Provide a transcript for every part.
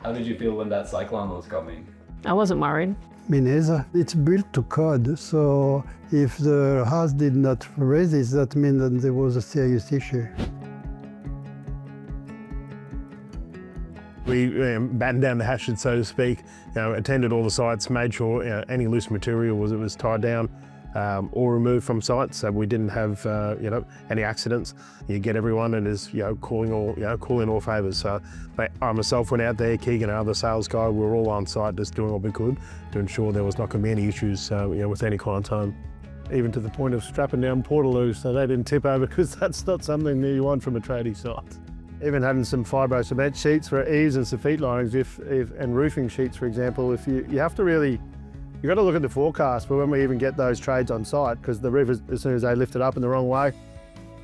How did you feel when that cyclone was coming? I wasn't worried. Me neither. It's built to code, so if the house did not resist, that means that there was a serious issue. We battened down the hatchet, so to speak, attended all the sites, made sure any loose material was tied down or removed from site, so we didn't have any accidents. You get everyone and is calling all favours. So I myself went out there, Keegan, our other sales guy, we were all on site just doing what we could to ensure there was not going to be any issues with any client's home. Even to the point of strapping down portaloos so they didn't tip over, because that's not something that you want from a tradie site. Even having some fibro cement sheets for eaves and some feet linings, and roofing sheets, for example, if you have to really, you've got to look at the forecast for when we even get those trades on site, because the roof, as soon as they lift it up in the wrong way,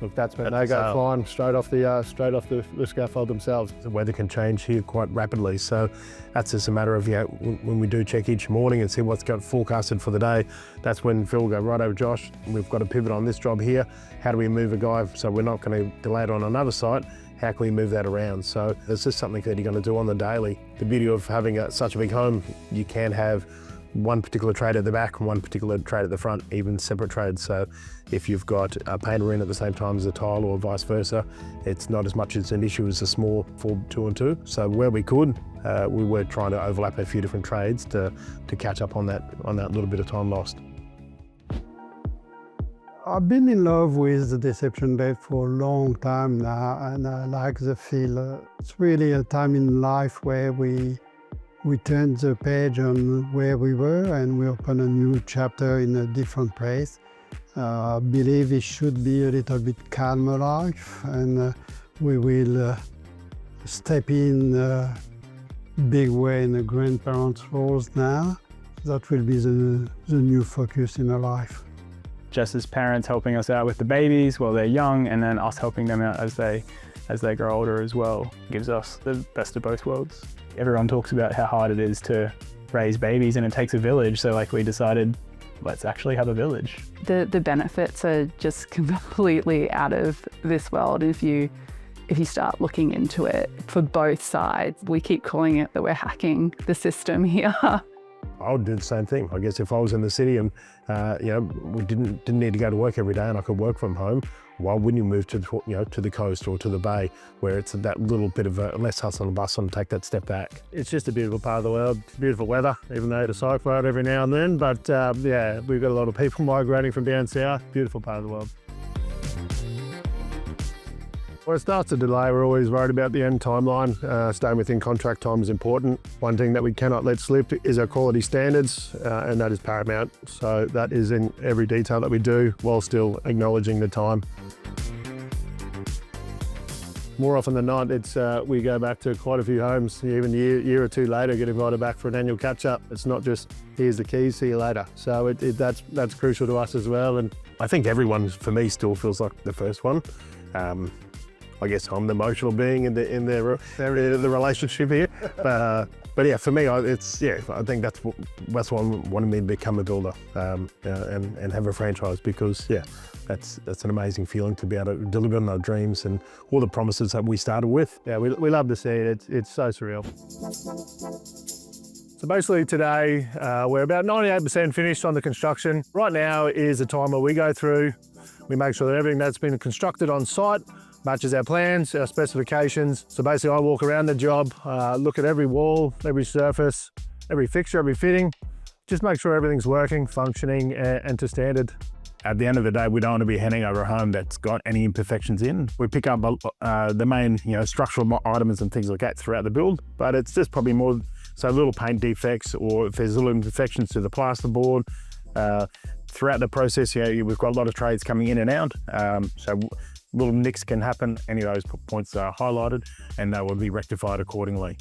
look, that's when they go flying straight off the scaffold themselves. The weather can change here quite rapidly, so that's just a matter of when we do check each morning and see what's got forecasted for the day. That's when Phil will go, right over, Josh, we've got a pivot on this job here. How do we move a guy so we're not going to delay it on another site? How can we move that around? So it's just something that you're going to do on the daily. The beauty of having such a big home, you can have one particular trade at the back and one particular trade at the front, even separate trades. So if you've got a painter in at the same time as a tile or vice versa, it's not as much as an issue as a small 2 and 2. So where we could, we were trying to overlap a few different trades to catch up on that little bit of time lost. I've been in love with the deception bed for a long time now, and I like the feel. It's really a time in life where we turn the page on where we were and we open a new chapter in a different place. I believe it should be a little bit calmer life, and we will step in a big way in the grandparents' roles now. That will be the new focus in our life. Just as parents helping us out with the babies while they're young, and then us helping them out as they grow older as well, gives us the best of both worlds. Everyone talks about how hard it is to raise babies and it takes a village, so we decided, let's actually have a village. The benefits are just completely out of this world if you start looking into it for both sides. We keep calling it that we're hacking the system here. I would do the same thing. I guess if I was in the city and we didn't need to go to work every day and I could work from home, why wouldn't you move to the coast or to the bay, where it's that little bit of a less hustle and bustle and take that step back? It's just a beautiful part of the world. It's beautiful weather, even though it's a cyclone every now and then. But yeah, we've got a lot of people migrating from down south. Beautiful part of the world. When it starts to delay, we're always worried about the end timeline. Staying within contract time is important. One thing that we cannot let slip is our quality standards, and that is paramount. So that is in every detail that we do, while still acknowledging the time. More often than not, it's we go back to quite a few homes, even a year or two later, get invited back for an annual catch-up. It's not just, here's the keys, see you later. So that's crucial to us as well. And I think everyone, for me, still feels like the first one. I guess I'm the emotional being in the relationship here, but yeah, for me, I think that's why I wanted me to become a builder and have a franchise, because that's an amazing feeling to be able to deliver on our dreams and all the promises that we started with. Yeah, we love to see it. It's so surreal. So basically today, we're about 98% finished on the construction. Right now is the time where we go through, we make sure that everything that's been constructed on site matches our plans, our specifications. So basically I walk around the job, look at every wall, every surface, every fixture, every fitting, just make sure everything's working, functioning, and to standard. At the end of the day, we don't want to be handing over a home that's got any imperfections in. We pick up the main structural items and things like that throughout the build, but it's just probably more so little paint defects, or if there's little imperfections to the plasterboard. Throughout the process, we've got a lot of trades coming in and out, so little nicks can happen. Any of those points are highlighted and they will be rectified accordingly.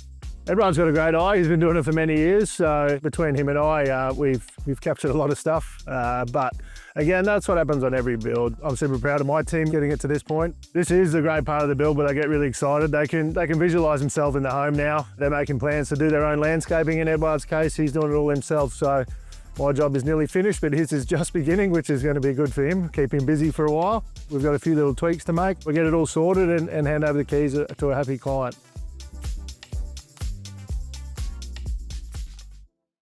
Everyone's got a great eye. He's been doing it for many years. So between him and I, we've captured a lot of stuff. But again, that's what happens on every build. I'm super proud of my team getting it to this point. This is the great part of the build, but they get really excited. They can visualize themselves in the home now. They're making plans to do their own landscaping. In Edward's case, he's doing it all himself. So my job is nearly finished, but his is just beginning, which is going to be good for him, keep him busy for a while. We've got a few little tweaks to make. We'll get it all sorted and hand over the keys to a happy client.